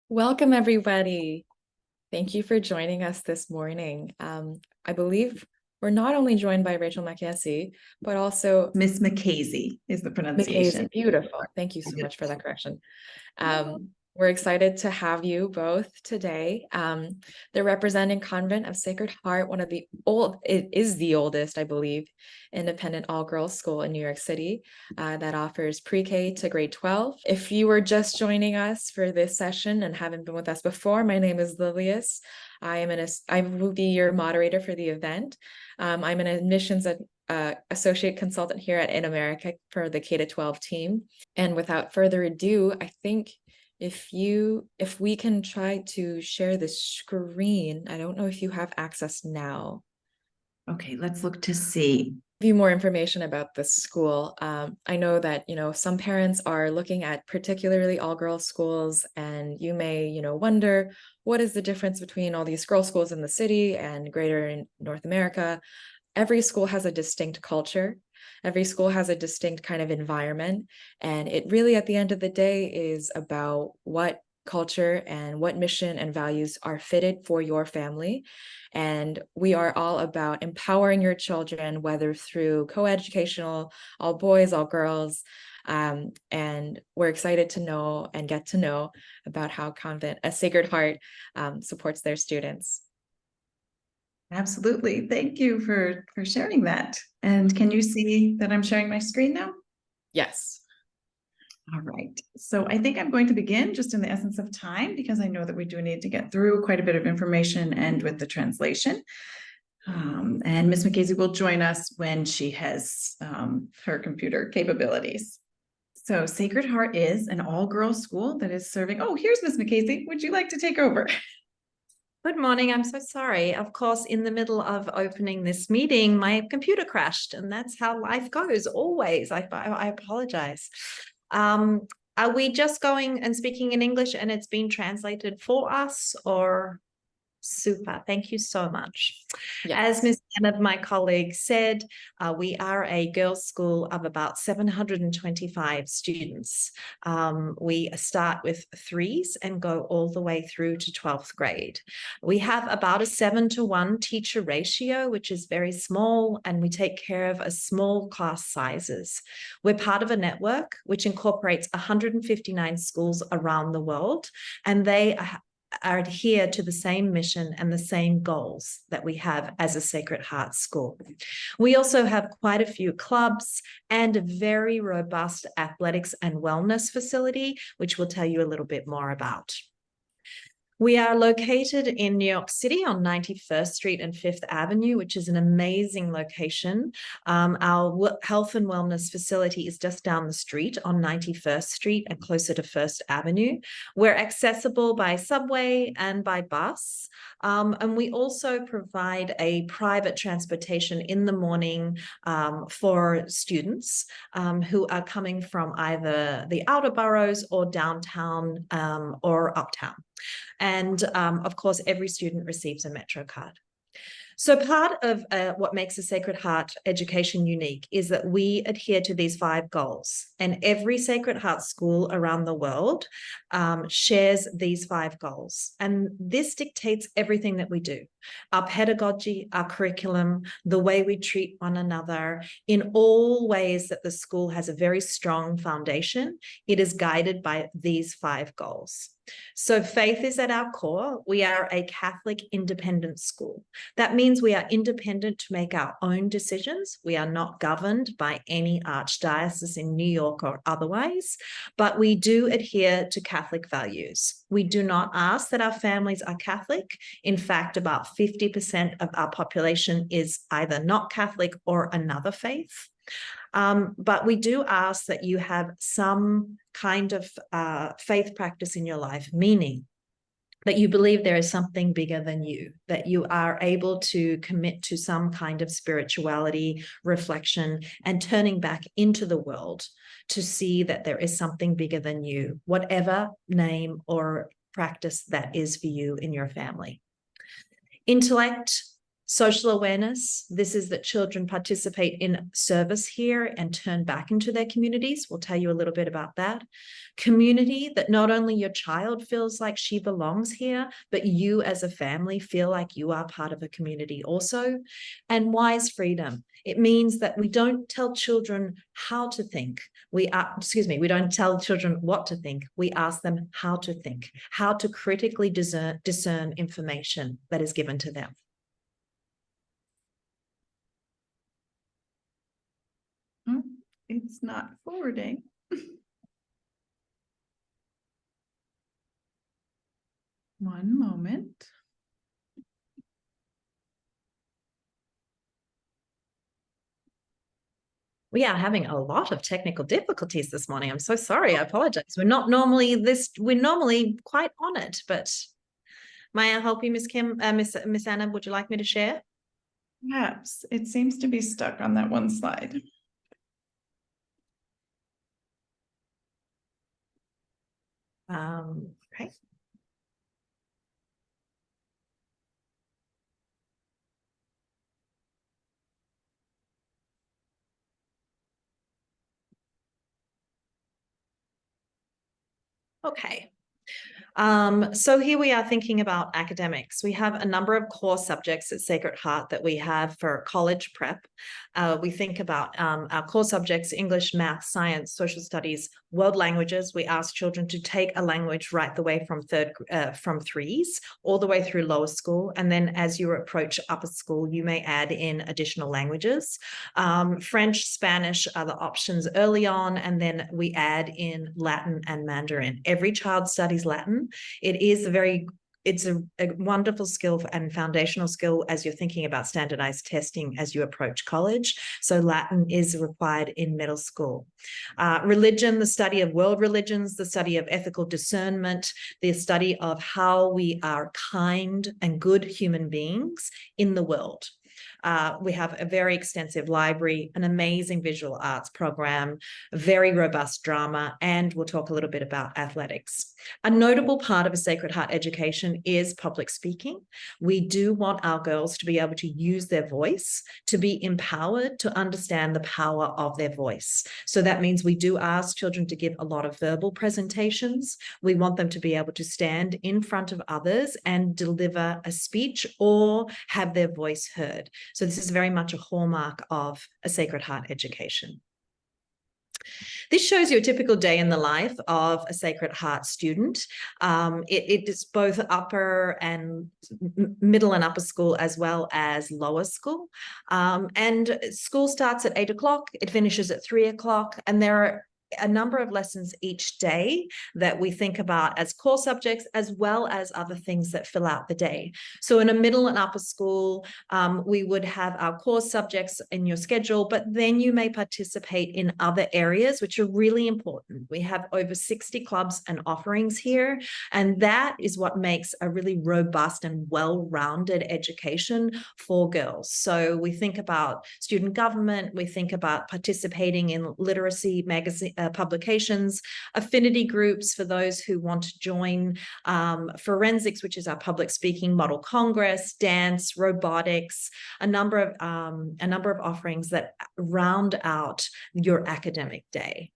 Welcome, everybody. Thank you for joining us this morning. I believe we're not only joined by Rachel Mackenzie, but also Miss McKaysey is the pronunciation. Mackenzie. Beautiful. Thank you so much for that correction. We're excited to have you both today. The representing convent of Sacred Heart, it is the oldest, I believe, independent all-girls school in New York City that offers pre-K to grade 12. If you were just joining us for this session and haven't been with us before, my name is Lilius. I will be your moderator for the event. I'm an admissions associate consultant here at InAmerica for the K-12 team. And without further ado, I think if we can try to share the screen. I don't know if you have access now. Okay, let's look to see. Give you more information about the school. I know that, some parents are looking at particularly all-girls schools, and you may, wonder what is the difference between all these girls' schools in the city and greater in North America. Every school has a distinct culture. Every school has a distinct kind of environment. And it really, at the end of the day, is about what culture and what mission and values are fitted for your family. And we are all about empowering your children, whether through co-educational, all boys, all girls. And we're excited to know and get to know about how a Sacred Heart supports their students. Absolutely. Thank you for sharing that. And can you see that I'm sharing my screen now? Yes. All right. So I think I'm going to begin just in the essence of time, because I know that we do need to get through quite a bit of information and with the translation. And Ms. McKaysey will join us when she has her computer capabilities. So Sacred Heart is an all-girls school that is serving. Oh, here's Ms. McKaysey. Would you like to take over? Good morning. I'm so sorry. Of course, in the middle of opening this meeting, my computer crashed, and that's how life goes always. I apologize. Are we just going and speaking in English and it's being translated for us, or? Super. Thank you so much. Yes. As Ms. Anna, my colleague, said, we are a girls' school of about 725 students. We start with threes and go all the way through to 12th grade. We have about a 7-to-1 teacher ratio, which is very small, and we take care of a small class sizes. We're part of a network which incorporates 159 schools around the world, and they adhere to the same mission and the same goals that we have as a Sacred Heart school. We also have quite a few clubs and a very robust athletics and wellness facility, which we'll tell you a little bit more about. We are located in New York City on 91st Street and 5th Avenue, which is an amazing location. Our health and wellness facility is just down the street on 91st Street and closer to 1st Avenue. We're accessible by subway and by bus. And we also provide a private transportation in the morning for students who are coming from either the outer boroughs or downtown or uptown. And of course, every student receives a Metro card. So part of what makes a Sacred Heart education unique is that we adhere to these 5 goals, and every Sacred Heart school around the world shares these 5 goals. And this dictates everything that we do. Our pedagogy, our curriculum, the way we treat one another, in all ways that the school has a very strong foundation. It is guided by these 5 goals. So faith is at our core. We are a Catholic independent school. That means we are independent to make our own decisions. We are not governed by any archdiocese in New York or otherwise, but we do adhere to Catholic values. We do not ask that our families are Catholic. In fact, about 50% of our population is either not Catholic or another faith. But we do ask that you have some kind of faith practice in your life, meaning that you believe there is something bigger than you, that you are able to commit to some kind of spirituality, reflection, and turning back into the world to see that there is something bigger than you, whatever name or practice that is for you in your family. Intellect, Social awareness. This is that children participate in service here and turn back into their communities. We'll tell you a little bit about that. Community, that not only your child feels like she belongs here, but you as a family feel like you are part of a community also. And wise freedom. It means that we don't tell children how to think. We don't tell children what to think. We ask them how to think, how to critically discern information that is given to them. It's not forwarding. One moment. We are having a lot of technical difficulties this morning. I'm so sorry. I apologize. We're normally quite on it, but may I help you, Miss Kim? Miss Anna, would you like me to share? Perhaps. It seems to be stuck on that one slide. Okay. Okay. So here we are thinking about academics. We have a number of core subjects at Sacred Heart that we have for college prep. We think about our core subjects: English, math, science, social studies, world languages. We ask children to take a language right the way from threes all the way through lower school. And then as you approach upper school, you may add in additional languages. French, Spanish are the options early on, and then we add in Latin and Mandarin. Every child studies Latin. It's a wonderful skill and foundational skill as you're thinking about standardized testing as you approach college. So Latin is required in middle school. Religion, the study of world religions, the study of ethical discernment, the study of how we are kind and good human beings in the world. We have a very extensive library, an amazing visual arts program, very robust drama, and we'll talk a little bit about athletics. A notable part of a Sacred Heart education is public speaking. We do want our girls to be able to use their voice, to be empowered, to understand the power of their voice. So that means we do ask children to give a lot of verbal presentations. We want them to be able to stand in front of others and deliver a speech or have their voice heard. So this is very much a hallmark of a Sacred Heart education. This shows you a typical day in the life of a Sacred Heart student. It is both upper and middle and upper school as well as lower school. And school starts at 8 o'clock, it finishes at 3 o'clock, and there are a number of lessons each day that we think about as core subjects, as well as other things that fill out the day. So in a middle and upper school, we would have our core subjects in your schedule, but then you may participate in other areas, which are really important. We have over 60 clubs and offerings here, and that is what makes a really robust and well-rounded education for girls. So we think about student government, we think about participating in literacy magazine publications, affinity groups for those who want to join, forensics, which is our public speaking model congress, dance, robotics, a number of offerings that round out your academic day.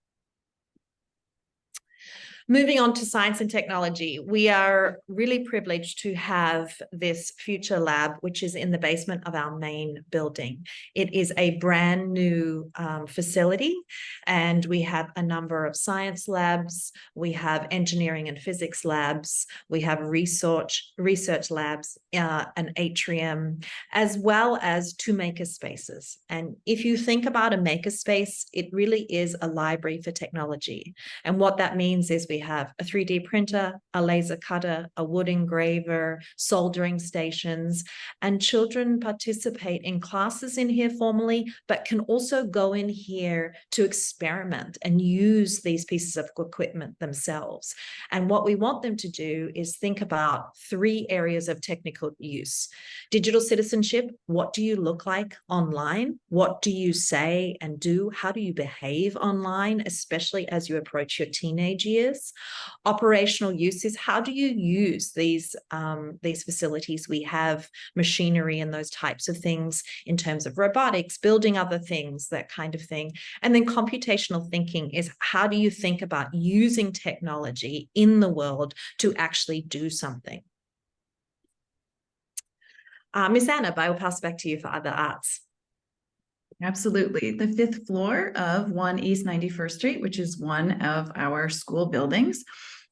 Moving on to science and technology, we are really privileged to have this future lab, which is in the basement of our main building. It is a brand new facility, and we have a number of science labs, we have engineering and physics labs, we have research labs, an atrium, as well as 2 maker spaces. And if you think about a maker space, it really is a library for technology. And what that means is we have a 3D printer, a laser cutter, a wood engraver, soldering stations, and children participate in classes in here formally, but can also go in here to experiment and use these pieces of equipment themselves. And what we want them to do is think about 3 areas of technical use. Digital citizenship: what do you look like online? What do you say and do? How do you behave online, especially as you approach your teenage years? students. Operational uses, how do you use these facilities? We have machinery and those types of things in terms of robotics, building other things, that kind of thing. And then computational thinking is, how do you think about using technology in the world to actually do something? Miss Anna, I will pass back to you for other arts. Absolutely. The 5th floor of 1 East 91st Street, which is one of our school buildings,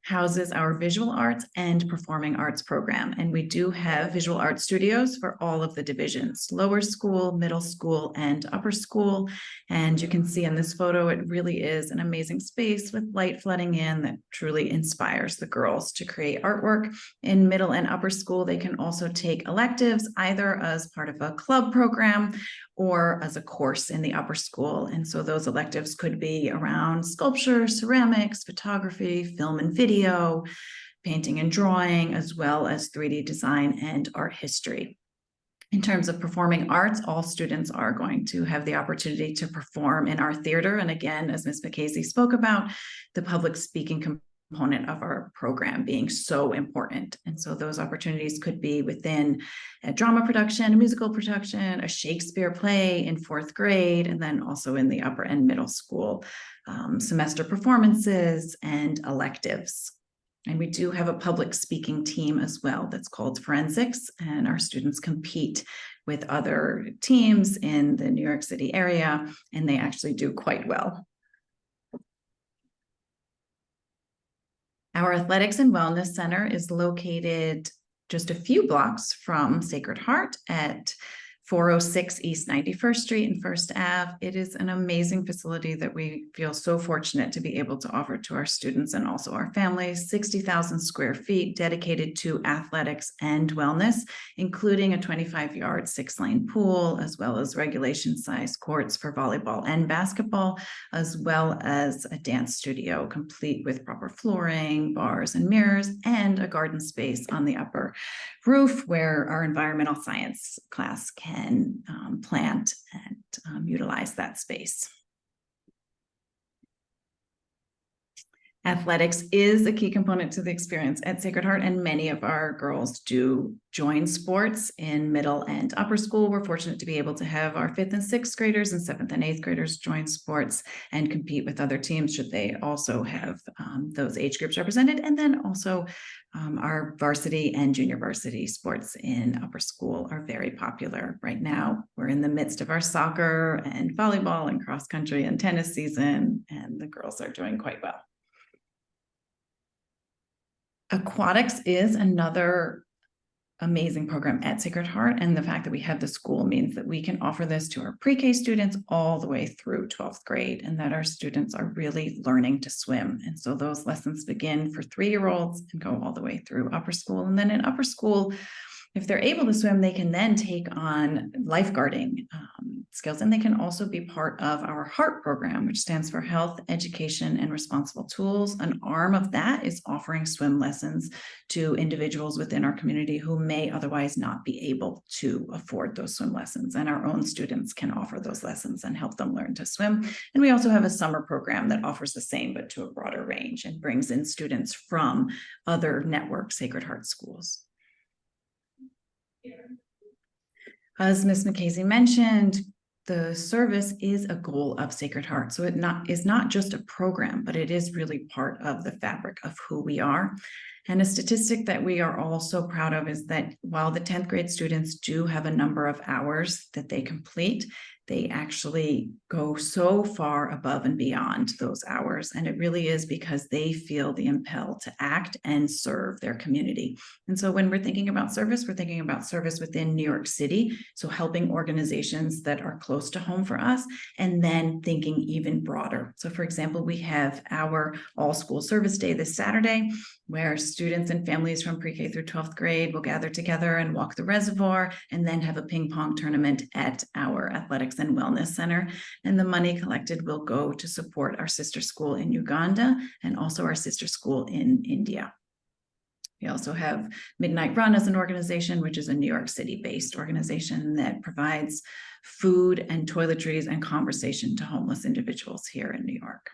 houses our visual arts and performing arts program. And we do have visual art studios for all of the divisions, lower school, middle school, and upper school. And you can see in this photo, it really is an amazing space with light flooding in that truly inspires the girls to create artwork. In middle and upper school, they can also take electives, either as part of a club program or as a course in the upper school. And so those electives could be around sculpture, ceramics, photography, film and video, painting and drawing, as well as 3D design and art history. In terms of performing arts, all students are going to have the opportunity to perform in our theater. And again, as Ms. McCasey spoke about, the public speaking component of our program being so important. And so those opportunities could be within a drama production, a musical production, a Shakespeare play in 4th grade, and then also in the upper and middle school, semester performances and electives. And we do have a public speaking team as well that's called Forensics, and our students compete with other teams in the New York City area, and they actually do quite well. Our Athletics and Wellness Center is located just a few blocks from Sacred Heart at 406 East 91st Street and First Ave. It is an amazing facility that we feel so fortunate to be able to offer to our students and also our families. 60,000 square feet dedicated to athletics and wellness, including a 25-yard 6-lane pool, as well as regulation-sized courts for volleyball and basketball, as well as a dance studio complete with proper flooring, bars and mirrors, and a garden space on the upper roof where our environmental science class can plant and utilize that space. Athletics is a key component to the experience at Sacred Heart, and many of our girls do join sports in middle and upper school. We're fortunate to be able to have our 5th and 6th graders and 7th and 8th graders join sports and compete with other teams should they also have those age groups represented. And then also our varsity and junior varsity sports in upper school are very popular right now. We're in the midst of our soccer and volleyball and cross country and tennis season, and the girls are doing quite well. Aquatics is another amazing program at Sacred Heart, and the fact that we have the school means that we can offer this to our pre-K students all the way through 12th grade, and that our students are really learning to swim. And so those lessons begin for 3-year-olds and go all the way through upper school. And then in upper school, if they're able to swim, they can then take on lifeguarding skills, and they can also be part of our HEART program, which stands for Health, Education, and Responsible Tools. An arm of that is offering swim lessons to individuals within our community who may otherwise not be able to afford those swim lessons, and our own students can offer those lessons and help them learn to swim. And we also have a summer program that offers the same, but to a broader range, and brings in students from other network Sacred Heart schools. As Ms. McCasey mentioned, the service is a goal of Sacred Heart. So it is not just a program, but it is really part of the fabric of who we are. And a statistic that we are all so proud of is that while the 10th grade students do have a number of hours that they complete, they actually go so far above and beyond those hours. And it really is because they feel the impel to act and serve their community. And so when we're thinking about service, we're thinking about service within New York City. So helping organizations that are close to home for us, and then thinking even broader. So for example, we have our all school service day this Saturday, where students and families from pre-K through 12th grade will gather together and walk the reservoir, and then have a ping pong tournament at our Athletics and Wellness Center. And the money collected will go to support our sister school in Uganda and also our sister school in India. We also have Midnight Run as an organization, which is a New York City-based organization that provides food and toiletries and conversation to homeless individuals here in New York.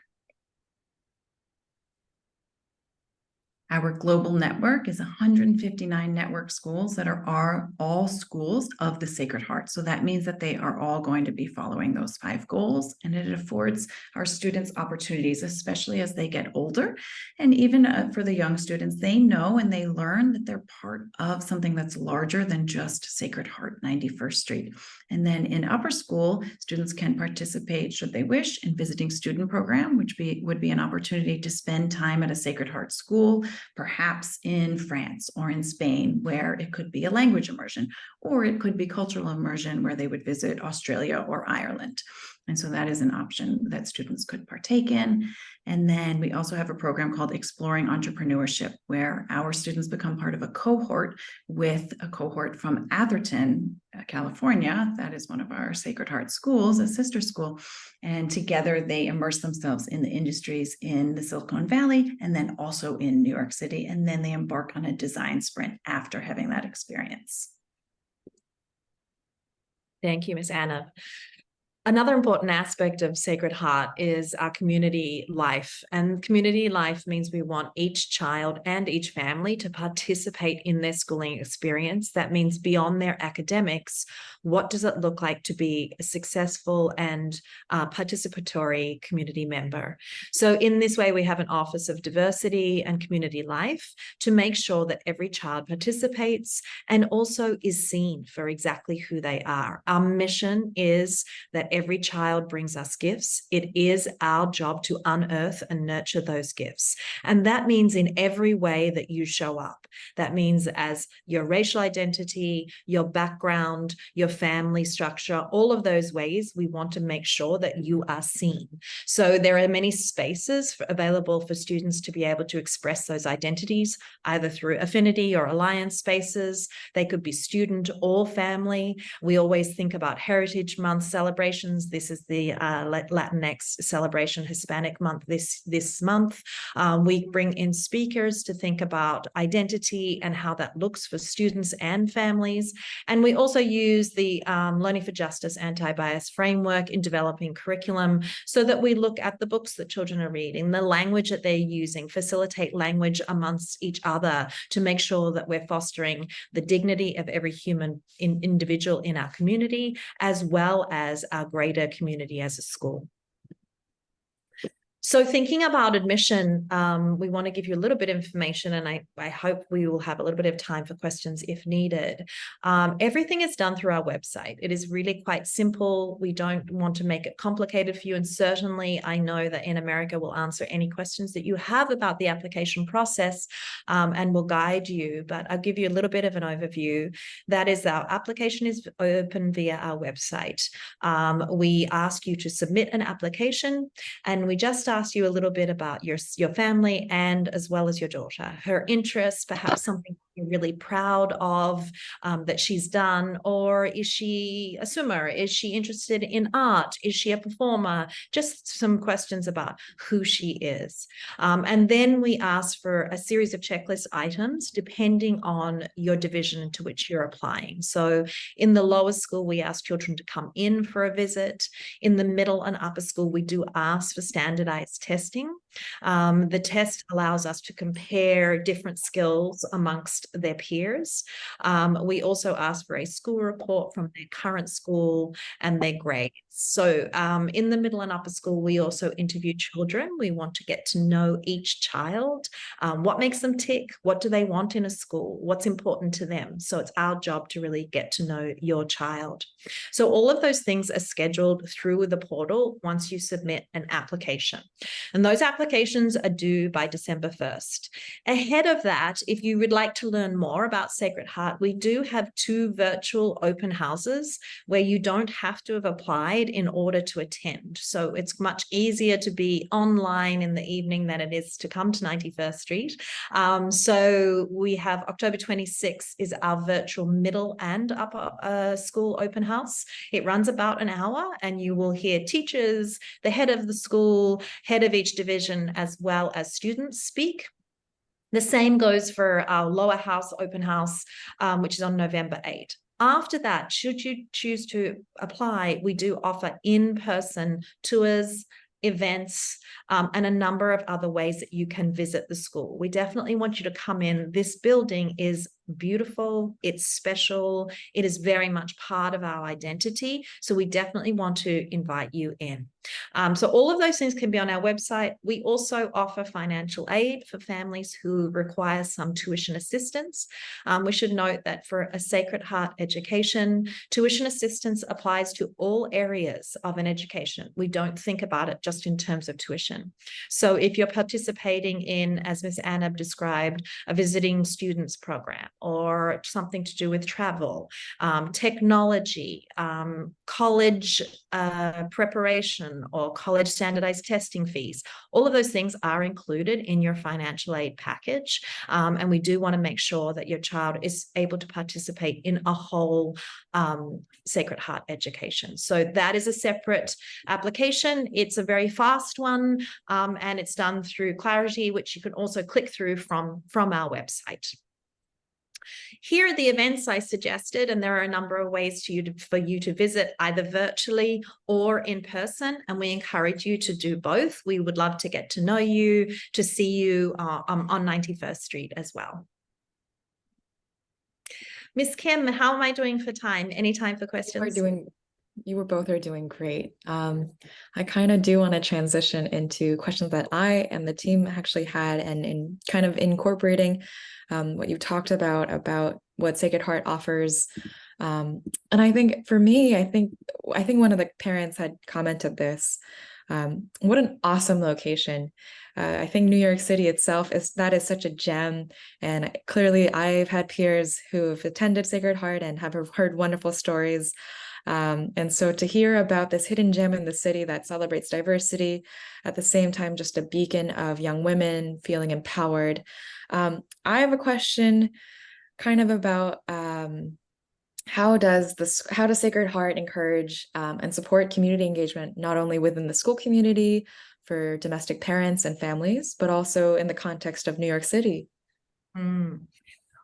Our global network is 159 network schools that are all schools of the Sacred Heart. So that means that they are all going to be following those 5 goals, and it affords our students opportunities, especially as they get older. And even for the young students, they know and they learn that they're part of something that's larger than just Sacred Heart 91st Street. And then in upper school, students can participate, should they wish, in visiting student program, which would be an opportunity to spend time at a Sacred Heart school, perhaps in France or in Spain, where it could be a language immersion, or it could be cultural immersion where they would visit Australia or Ireland. And so that is an option that students could partake in. And then we also have a program called Exploring Entrepreneurship, where our students become part of a cohort with a cohort from Atherton, California. That is one of our Sacred Heart schools, a sister school. And together they immerse themselves in the industries in the Silicon Valley and then also in New York City. And then they embark on a design sprint after having that experience. Thank you, Ms. Anna. Another important aspect of Sacred Heart is our community life. And community life means we want each child and each family to participate in their schooling experience. That means beyond their academics, what does it look like to be a successful and participatory community member? So in this way, we have an Office of Diversity and Community Life to make sure that every child participates and also is seen for exactly who they are. Our mission is that every child brings us gifts. It is our job to unearth and nurture those gifts. And that means in every way that you show up. That means as your racial identity, your background, your family structure, all of those ways, we want to make sure that you are seen. So there are many spaces available for students to be able to express those identities, either through affinity or alliance spaces. They could be student or family. We always think about Heritage Month celebrations. This is the Latinx celebration, Hispanic month this month. We bring in speakers to think about identity and how that looks for students and families. And we also use the Learning for Justice anti-bias framework in developing curriculum so that we look at the books that children are reading, the language that they're using, facilitate language amongst each other to make sure that we're fostering the dignity of every human individual in our community, as well as our greater community as a school. So thinking about admission, we want to give you a little bit of information, and I hope we will have a little bit of time for questions if needed. Everything is done through our website. It is really quite simple. We don't want to make it complicated for you, and certainly I know that InAmerica will answer any questions that you have about the application process and will guide you, but I'll give you a little bit of an overview. That is, our application is open via our website. We ask you to submit an application, and we just ask you a little bit about your family and as well as your daughter, her interests, perhaps something you're really proud of that she's done, or is she a swimmer? Is she interested in art? Is she a performer? Just some questions about who she is. And then we ask for a series of checklist items depending on your division to which you're applying. So in the lower school, we ask children to come in for a visit. In the middle and upper school, we do ask for standardized testing. The test allows us to compare different skills amongst their peers. We also ask for a school report from their current school and their grades. So in the middle and upper school, we also interview children. We want to get to know each child. What makes them tick? What do they want in a school? What's important to them? So it's our job to really get to know your child. So all of those things are scheduled through the portal once you submit an application. And those applications are due by December 1st. Ahead of that, if you would like to learn more about Sacred Heart, we do have 2 virtual open houses where you don't have to have applied in order to attend. So it's much easier to be online in the evening than it is to come to 91st Street. So we have October 26th is our virtual middle and upper school open house. It runs about an hour, and you will hear teachers, the head of the school, head of each division, as well as students speak. The same goes for our lower house open house, which is on November 8th. After that, should you choose to apply, we do offer in-person tours, events, and a number of other ways that you can visit the school. We definitely want you to come in. This building is beautiful, it's special, it is very much part of our identity. So we definitely want to invite you in. So all of those things can be on our website. We also offer financial aid for families who require some tuition assistance. We should note that for a Sacred Heart education, tuition assistance applies to all areas of an education. We don't think about it just in terms of tuition. So if you're participating in, as Ms. Anna described, a visiting students program, or something to do with travel, technology, college preparation, or college standardized testing fees, all of those things are included in your financial aid package. And we do want to make sure that your child is able to participate in a whole Sacred Heart education. So that is a separate application. It's a very fast one, and it's done through Clarity, which you can also click through from our website. Here are the events I suggested, and there are a number of ways for you to visit either virtually or in person, and we encourage you to do both. We would love to get to know you, to see you on 91st Street as well. Miss Kim, how am I doing for time? Any time for questions? You both are doing great. I kind of do want to transition into questions that I and the team actually had, and in kind of incorporating what you talked about what Sacred Heart offers. And I think for me, I think one of the parents had commented this. What an awesome location. I think New York City itself is such a gem. And clearly I've had peers who have attended Sacred Heart and have heard wonderful stories. And so to hear about this hidden gem in the city that celebrates diversity, at the same time, just a beacon of young women feeling empowered. I have a question kind of about how does Sacred Heart encourage and support community engagement, not only within the school community for domestic parents and families, but also in the context of New York City?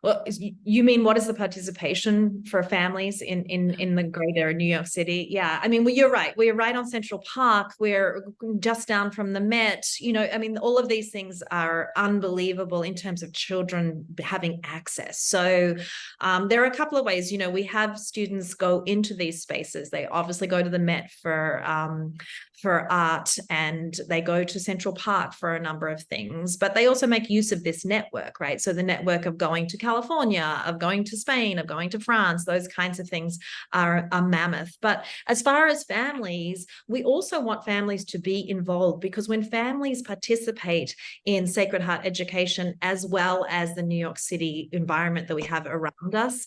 Well, you mean what is the participation for families in the greater New York City? Yeah, I mean, well, you're right. We're right on Central Park. We're just down from the Met. You know, I mean, all of these things are unbelievable in terms of children having access. So there are a couple of ways. You know, we have students go into these spaces. They obviously go to the Met for art, and they go to Central Park for a number of things, but they also make use of this network, right? So the network of going to California, of going to Spain, of going to France, those kinds of things are mammoth. But as far as families, we also want families to be involved, because when families participate in Sacred Heart education, as well as the New York City environment that we have around us,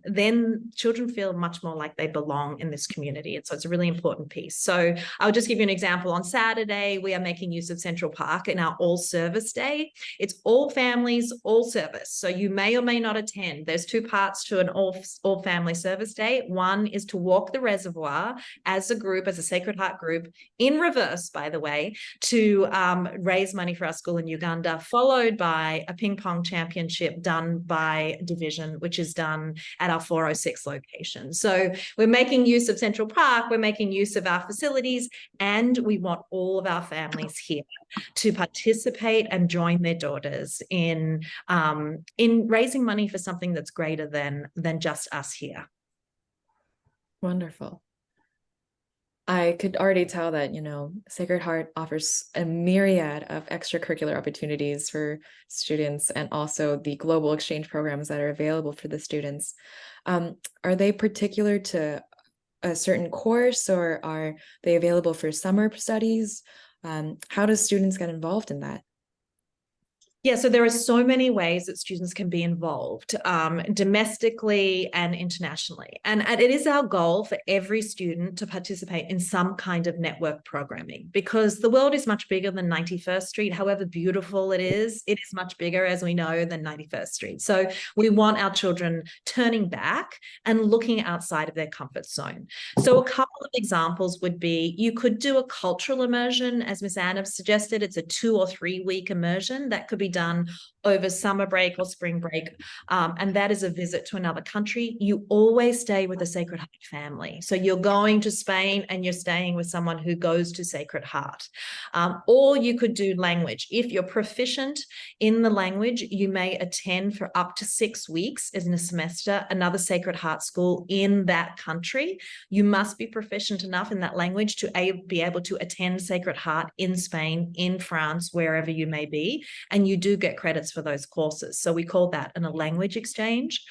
then children feel much more like they belong in this community. And so it's a really important piece. So I'll just give you an example. On Saturday, we are making use of Central Park in our all service day. It's all families, all service. So you may or may not attend. There's two parts to an all family service day. One is to walk the reservoir as a group, as a Sacred Heart group, in reverse, by the way, to raise money for our school in Uganda, followed by a ping pong championship done by division, which is done at our 406 location. So we're making use of Central Park, we're making use of our facilities, and we want all of our families here to participate and join their daughters in raising money for something that's greater than just us here. Wonderful. I could already tell that, you know, Sacred Heart offers a myriad of extracurricular opportunities for students, and also the global exchange programs that are available for the students. Are they particular to a certain course, or are they available for summer studies? How do students get involved in that? Yeah, so there are so many ways that students can be involved, domestically and internationally. And it is our goal for every student to participate in some kind of network programming, because the world is much bigger than 91st Street. However beautiful it is much bigger, as we know, than 91st Street. So we want our children turning back and looking outside of their comfort zone. So a couple of examples would be, you could do a cultural immersion, as Ms. Anna suggested. It's a 2 or 3 week immersion that could be done over summer break or spring break, and that is a visit to another country, you always stay with the Sacred Heart family. So you're going to Spain and you're staying with someone who goes to Sacred Heart. Or you could do language. If you're proficient in the language, you may attend for up to 6 weeks in a semester another Sacred Heart school in that country. You must be proficient enough in that language to be able to attend Sacred Heart in Spain, in France, wherever you may be, and you do get credits for those courses. So we call that a language exchange.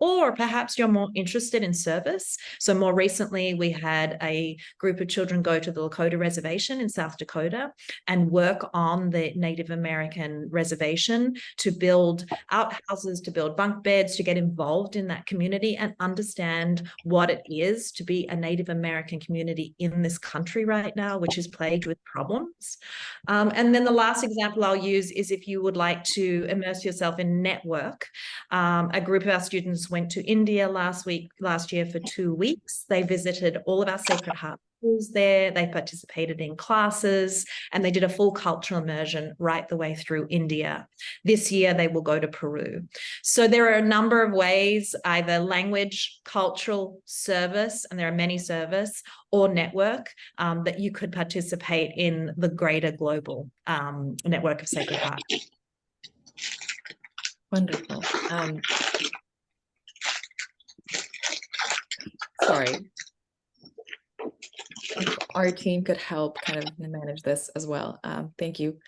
Or perhaps you're more interested in service. So more recently, we had a group of children go to the Lakota Reservation in South Dakota and work on the Native American reservation to build outhouses, to build bunk beds, to get involved in that community and understand what it is to be a Native American community in this country right now, which is plagued with problems. And then the last example I'll use is if you would like to immerse yourself in network. A group of our students went to India last year for 2 weeks. They visited all of our Sacred Heart schools there. They participated in classes and they did a full cultural immersion right the way through India. This year, they will go to Peru. So there are a number of ways, either language, cultural, service, and there are many service, or network, that you could participate in the greater global network of Sacred Heart. Wonderful. Sorry. If our team could help kind of manage this as well. Thank you.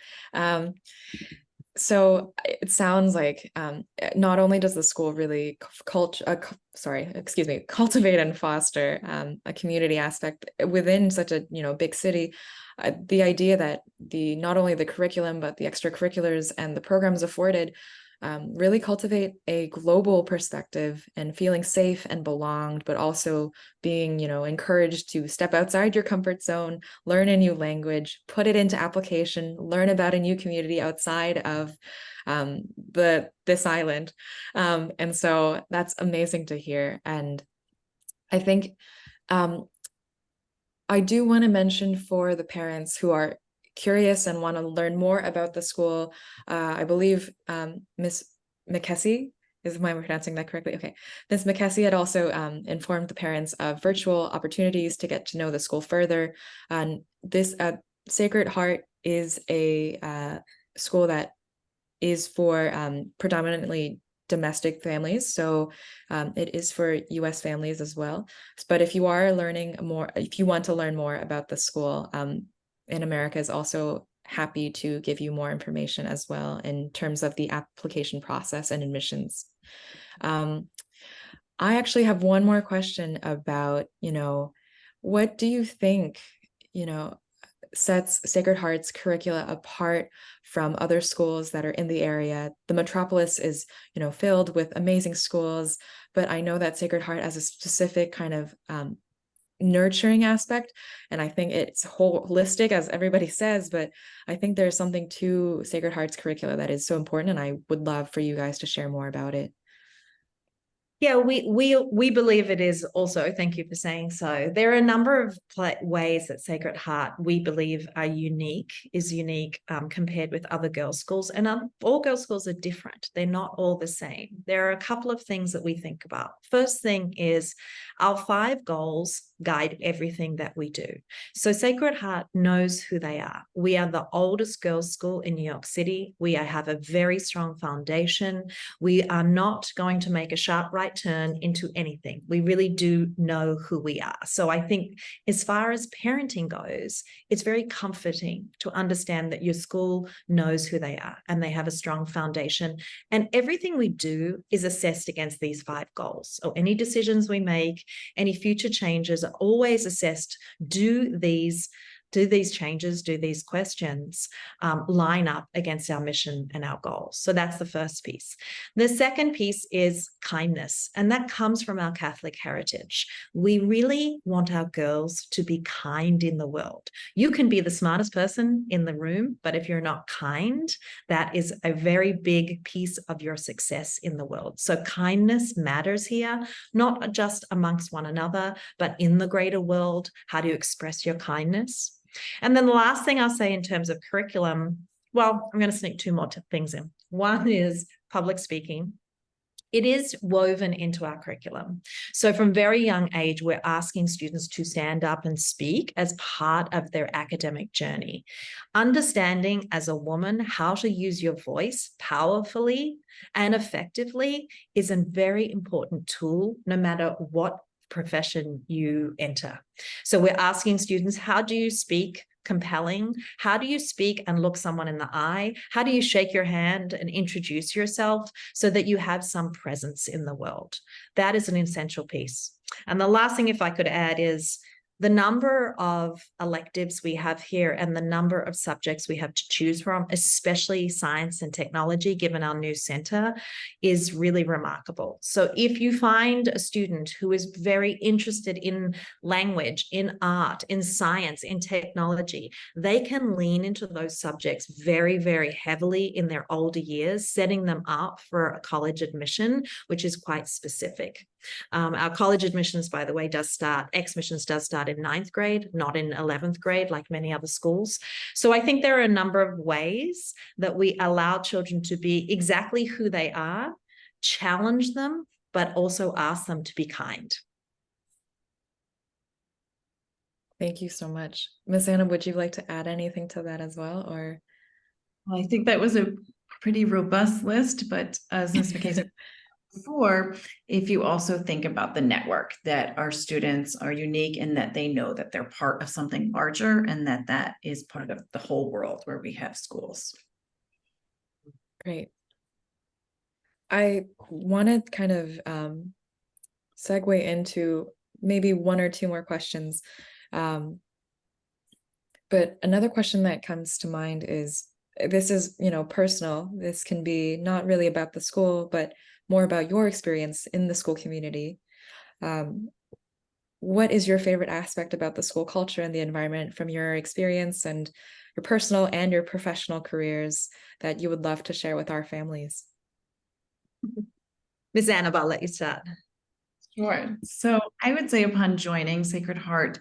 So it sounds like not only does the school really cultivate and foster a community aspect within such a big city. The idea that not only the curriculum but the extracurriculars and the programs afforded really cultivate a global perspective and feeling safe and belonged, but also being, encouraged to step outside your comfort zone, learn a new language, put it into application, learn about a new community outside of this island. And so that's amazing to hear. And I think I do want to mention for the parents who are curious and want to learn more about the school, I believe Miss McKessie, am I pronouncing that correctly? Okay. Miss McKessie had also informed the parents of virtual opportunities to get to know the school further. And this Sacred Heart is a school that is for predominantly domestic families. So it is for US families as well. But if you want to learn more about the school, InAmerica is also happy to give you more information as well in terms of the application process and admissions. I actually have one more question about, what do you think, sets Sacred Heart's curricula apart from other schools that are in the area? The metropolis is, filled with amazing schools, but I know that Sacred Heart has a specific kind of nurturing aspect, and I think it's holistic, as everybody says, but I think there's something to Sacred Heart's curricula that is so important, and I would love for you guys to share more about it. Yeah, we believe it is also. Thank you for saying so. There are a number of ways that Sacred Heart, we believe, is unique compared with other girls' schools. And all girls' schools are different. They're not all the same. There are a couple of things that we think about. First thing is our 5 goals guide everything that we do. So Sacred Heart knows who they are. We are the oldest girls' school in New York City. We have a very strong foundation. We are not going to make a sharp right turn into anything. We really do know who we are. So I think as far as parenting goes, it's very comforting to understand that your school knows who they are and they have a strong foundation. And everything we do is assessed against these 5 goals. So any decisions we make, any future changes are always assessed. Do these changes, do these questions line up against our mission and our goals? So that's the first piece. The second piece is kindness, and that comes from our Catholic heritage. We really want our girls to be kind in the world. You can be the smartest person in the room, but if you're not kind, that is a very big piece of your success in the world. So kindness matters here, not just amongst one another, but in the greater world. How do you express your kindness? And then the last thing I'll say in terms of curriculum, well, I'm going to sneak 2 more things in. One is public speaking. It is woven into our curriculum. So from very young age, we're asking students to stand up and speak as part of their academic journey. Understanding as a woman how to use your voice powerfully and effectively is a very important tool, no matter what profession you enter. So we're asking students, how do you speak compelling? How do you speak and look someone in the eye? How do you shake your hand and introduce yourself so that you have some presence in the world? That is an essential piece. And the last thing, if I could add, is the number of electives we have here and the number of subjects we have to choose from, especially science and technology, given our new center, is really remarkable. So if you find a student who is very interested in language, in art, in science, in technology, they can lean into those subjects very, very heavily in their older years, setting them up for a college admission, which is quite specific. Our college admissions, by the way, ex-missions does start in 9th grade, not in 11th grade, like many other schools. So I think there are a number of ways that we allow children to be exactly who they are, challenge them, but also ask them to be kind. Thank you so much. Ms. Anna, would you like to add anything to that as well, or? Well, I think that was a pretty robust list, but as Ms. McKay before, if you also think about the network, that our students are unique and that they know that they're part of something larger and that that is part of the whole world where we have schools. Great. I want to kind of segue into maybe one or two more questions. But another question that comes to mind is, this is, personal. This can be not really about the school, but more about your experience in the school community. What is your favorite aspect about the school culture and the environment from your experience and your personal and your professional careers that you would love to share with our families? Ms. Annabelle, I'll let you start. Sure. So I would say upon joining Sacred Heart,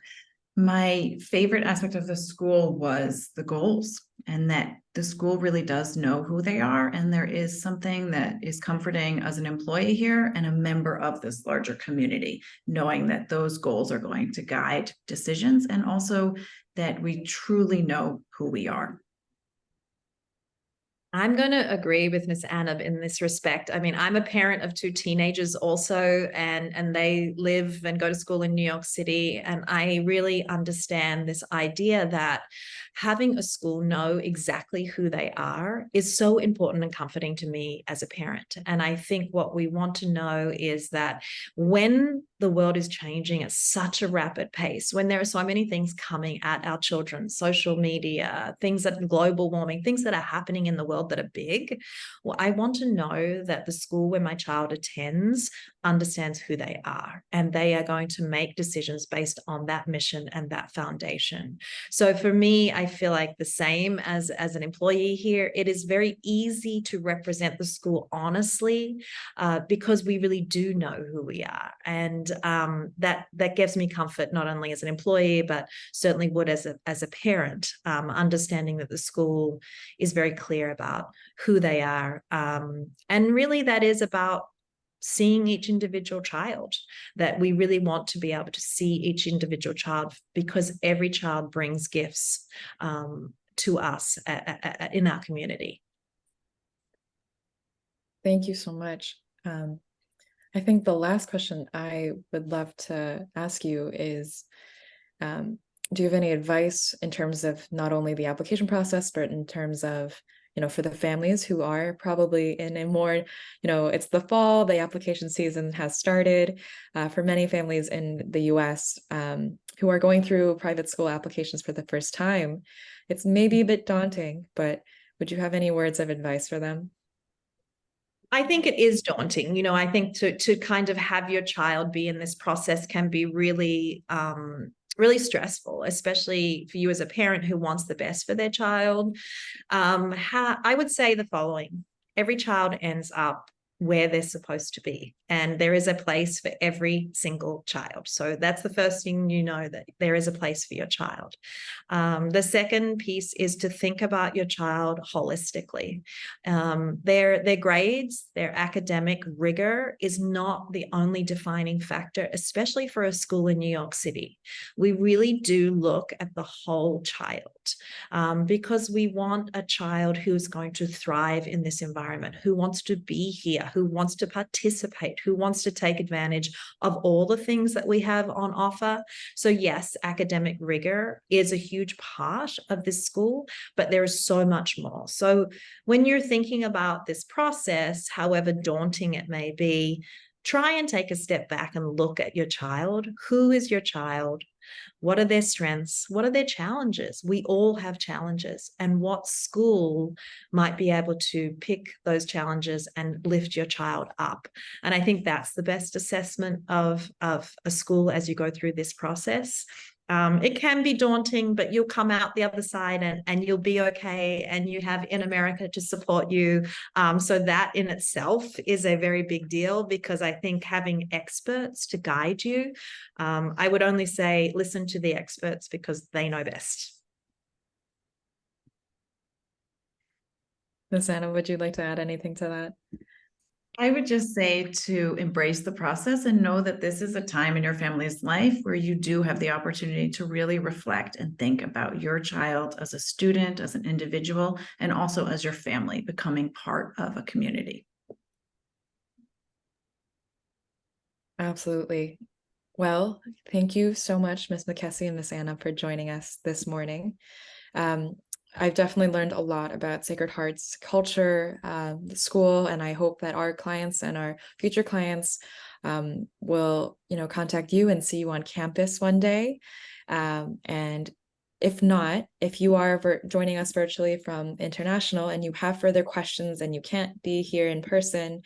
my favorite aspect of the school was the goals, and that the school really does know who they are. And there is something that is comforting as an employee here and a member of this larger community, knowing that those goals are going to guide decisions and also that we truly know who we are. I'm going to agree with Ms. Anna in this respect. I mean, I'm a parent of 2 teenagers also, and they live and go to school in New York City. And I really understand this idea that having a school know exactly who they are is so important and comforting to me as a parent. And I think what we want to know is that when the world is changing at such a rapid pace, when there are so many things coming at our children, social media, things that are global warming, things that are happening in the world that are big, well, I want to know that the school where my child attends understands who they are, and they are going to make decisions based on that mission and that foundation. So for me, I feel like the same as an employee here, it is very easy to represent the school honestly because we really do know who we are. And that gives me comfort, not only as an employee, but certainly would as a parent, understanding that the school is very clear about who they are. And really that is about seeing each individual child, that we really want to be able to see each individual child because every child brings gifts to us in our community. Thank you so much. I think the last question I would love to ask you is, do you have any advice in terms of not only the application process, but in terms of, for the families who are probably in a more, it's the fall, the application season has started for many families in the US who are going through private school applications for the first time. It's maybe a bit daunting, but would you have any words of advice for them? I think it is daunting. I think to kind of have your child be in this process can be really, really stressful, especially for you as a parent who wants the best for their child. I would say the following: every child ends up where they're supposed to be. And there is a place for every single child. So that's the first thing, that there is a place for your child. The second piece is to think about your child holistically. Their grades, their academic rigor is not the only defining factor, especially for a school in New York City. We really do look at the whole child, because we want a child who's going to thrive in this environment, who wants to be here, who wants to participate, who wants to take advantage of all the things that we have on offer. So yes, academic rigor is a huge part of this school, but there is so much more. So when you're thinking about this process, however daunting it may be, try and take a step back and look at your child. Who is your child? What are their strengths? What are their challenges? We all have challenges, and what school might be able to pick those challenges and lift your child up? And I think that's the best assessment of a school as you go through this process. It can be daunting, but you'll come out the other side and you'll be okay, and you have InAmerica to support you. So that in itself is a very big deal, because I think having experts to guide you, I would only say listen to the experts because they know best. Ms. Anna, would you like to add anything to that? I would just say to embrace the process and know that this is a time in your family's life where you do have the opportunity to really reflect and think about your child as a student, as an individual, and also as your family becoming part of a community. Absolutely. Well, thank you so much, Ms. McKessie and Ms. Anna, for joining us this morning. I've definitely learned a lot about Sacred Heart's culture, the school, and I hope that our clients and our future clients will, contact you and see you on campus one day. And if not, if you are joining us virtually from international and you have further questions and you can't be here in person,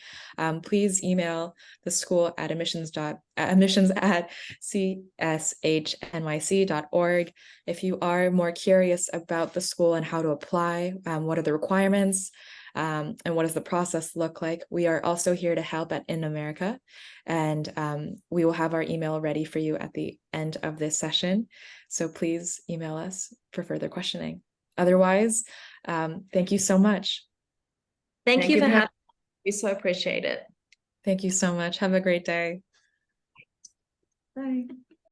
please email the school at admissions@cshnyc.org. If you are more curious about the school and how to apply, what are the requirements, and what does the process look like, we are also here to help at InAmerica, and we will have our email ready for you at the end of this session. So please email us for further questioning. Otherwise, thank you so much. Thank you for having me. We so appreciate it. Thank you so much. Have a great day. Bye.